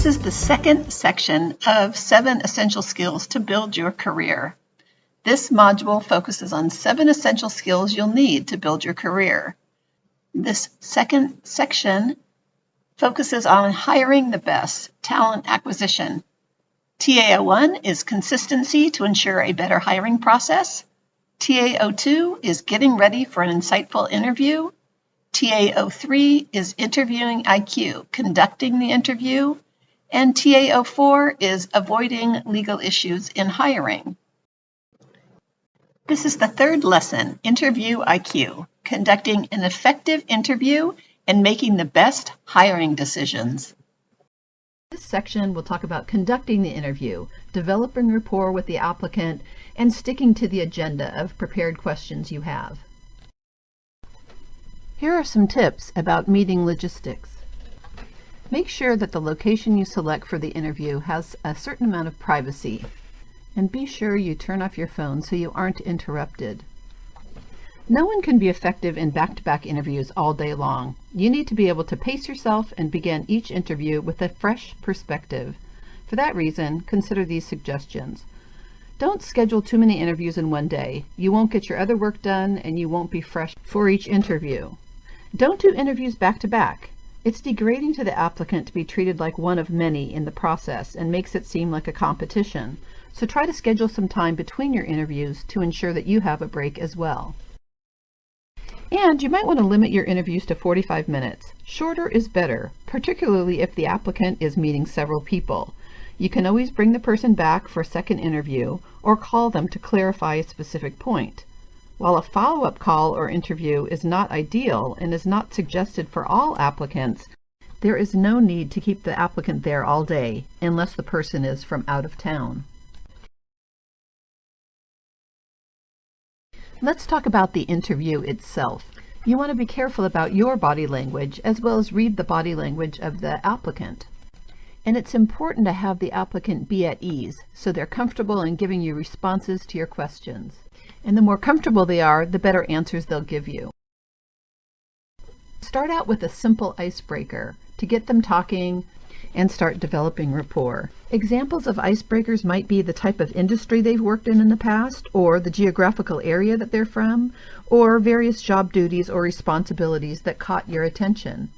This is the second section of 7 essential skills to build your career. This module focuses on 7 essential skills you'll need to build your career. This second section focuses on hiring the best, talent acquisition. TA01 is consistency to ensure a better hiring process. TA02 is getting ready for an insightful interview. TA03 is interviewing IQ, conducting the interview. And TA04 is avoiding legal issues in hiring. This is the third lesson, Interview IQ, conducting an effective interview and making the best hiring decisions. This section will talk about conducting the interview, developing rapport with the applicant, and sticking to the agenda of prepared questions you have. Here are some tips about meeting logistics. Make sure that the location you select for the interview has a certain amount of privacy, and be sure you turn off your phone so you aren't interrupted. No one can be effective in back-to-back interviews all day long. You need to be able to pace yourself and begin each interview with a fresh perspective. For that reason, consider these suggestions. Don't schedule too many interviews in one day. You won't get your other work done and you won't be fresh for each interview. Don't do interviews back-to-back. It's degrading to the applicant to be treated like one of many in the process and makes it seem like a competition. So try to schedule some time between your interviews to ensure that you have a break as well. And you might want to limit your interviews to 45 minutes. Shorter is better, particularly if the applicant is meeting several people. You can always bring the person back for a second interview or call them to clarify a specific point. While a follow-up call or interview is not ideal and is not suggested for all applicants, there is no need to keep the applicant there all day unless the person is from out of town. Let's talk about the interview itself. You want to be careful about your body language as well as read the body language of the applicant. And it's important to have the applicant be at ease so they're comfortable in giving you responses to your questions. And the more comfortable they are, the better answers they'll give you. Start out with a simple icebreaker to get them talking and start developing rapport. Examples of icebreakers might be the type of industry they've worked in the past, or the geographical area that they're from, or various job duties or responsibilities that caught your attention.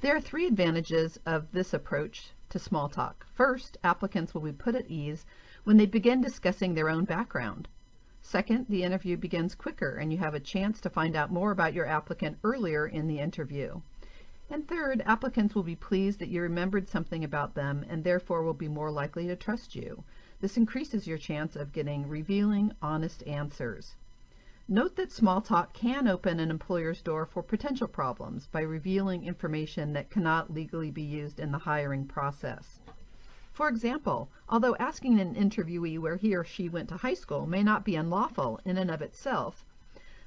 There are 3 advantages of this approach to small talk. First, applicants will be put at ease when they begin discussing their own background. Second, the interview begins quicker and you have a chance to find out more about your applicant earlier in the interview. And third, applicants will be pleased that you remembered something about them and therefore will be more likely to trust you. This increases your chance of getting revealing, honest answers. Note that small talk can open an employer's door for potential problems by revealing information that cannot legally be used in the hiring process. For example, although asking an interviewee where he or she went to high school may not be unlawful in and of itself,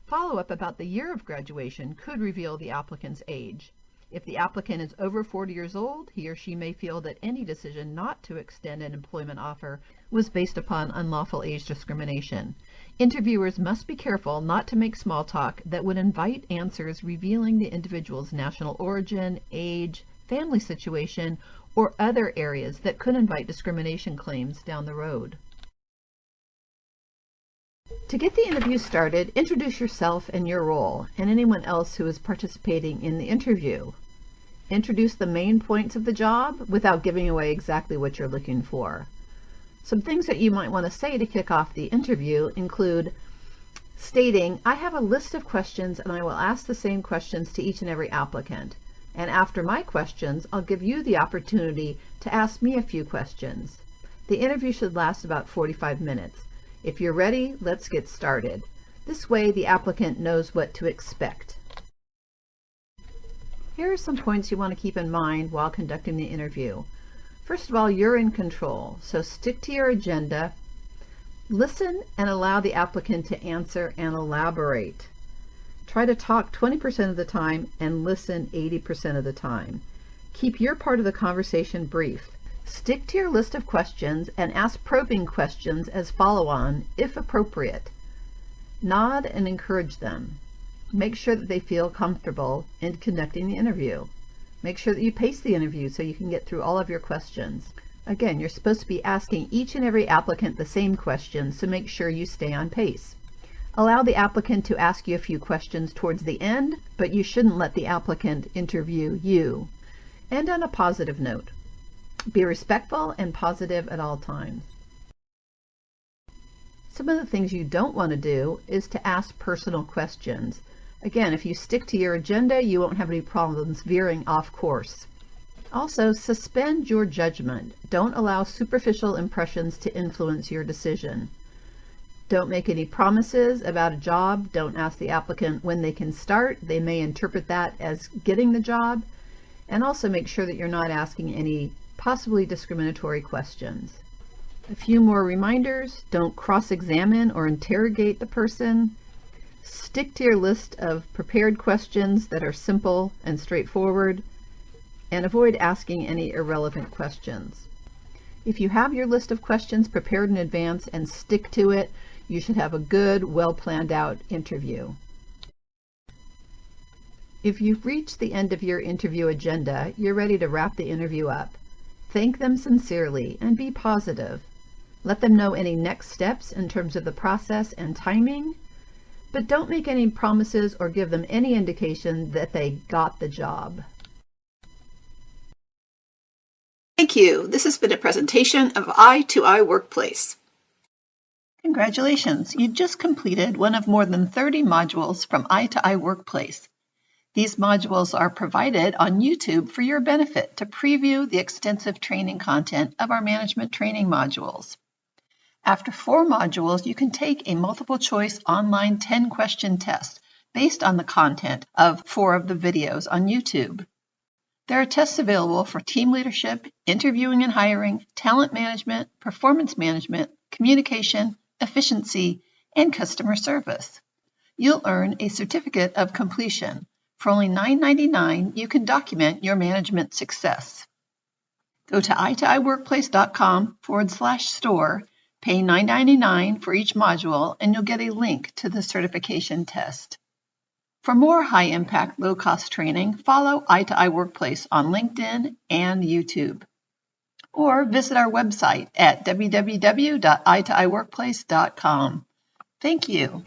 follow-up about the year of graduation could reveal the applicant's age. If the applicant is over 40 years old, he or she may feel that any decision not to extend an employment offer was based upon unlawful age discrimination. Interviewers must be careful not to make small talk that would invite answers revealing the individual's national origin, age, family situation, or other areas that could invite discrimination claims down the road. To get the interview started, introduce yourself and your role, and anyone else who is participating in the interview. Introduce the main points of the job without giving away exactly what you're looking for. Some things that you might want to say to kick off the interview include stating, "I have a list of questions and I will ask the same questions to each and every applicant. And after my questions, I'll give you the opportunity to ask me a few questions." The interview should last about 45 minutes. If you're ready, let's get started. This way the applicant knows what to expect. Here are some points you want to keep in mind while conducting the interview. First of all, you're in control, so stick to your agenda. Listen and allow the applicant to answer and elaborate. Try to talk 20% of the time and listen 80% of the time. Keep your part of the conversation brief. Stick to your list of questions and ask probing questions as follow-on, if appropriate. Nod and encourage them. Make sure that they feel comfortable in conducting the interview. Make sure that you pace the interview so you can get through all of your questions. Again, you're supposed to be asking each and every applicant the same questions, so make sure you stay on pace. Allow the applicant to ask you a few questions towards the end, but you shouldn't let the applicant interview you. End on a positive note. Be respectful and positive at all times. Some of the things you don't want to do is to ask personal questions. Again, if you stick to your agenda, you won't have any problems veering off course. Also, suspend your judgment. Don't allow superficial impressions to influence your decision. Don't make any promises about a job. Don't ask the applicant when they can start. They may interpret that as getting the job. And also make sure that you're not asking any possibly discriminatory questions. A few more reminders. Don't cross-examine or interrogate the person. Stick to your list of prepared questions that are simple and straightforward, and avoid asking any irrelevant questions. If you have your list of questions prepared in advance and stick to it, you should have a good, well-planned out interview. If you've reached the end of your interview agenda, you're ready to wrap the interview up. Thank them sincerely and be positive. Let them know any next steps in terms of the process and timing, but don't make any promises or give them any indication that they got the job. Thank you. This has been a presentation of I2I Workplace. Congratulations, you just completed one of more than 30 modules from I2I Workplace. These modules are provided on YouTube for your benefit to preview the extensive training content of our management training modules. After 4 modules, you can take a multiple-choice online 10-question test based on the content of 4 of the videos on YouTube. There are tests available for team leadership, interviewing and hiring, talent management, performance management, communication, efficiency, and customer service. You'll earn a certificate of completion. For only $9.99, you can document your management success. Go to i2iworkplace.com/store, pay $9.99 for each module, and you'll get a link to the certification test. For more high-impact, low-cost training, follow I2I Workplace on LinkedIn and YouTube. Or visit our website at www.i2iworkplace.com. Thank you.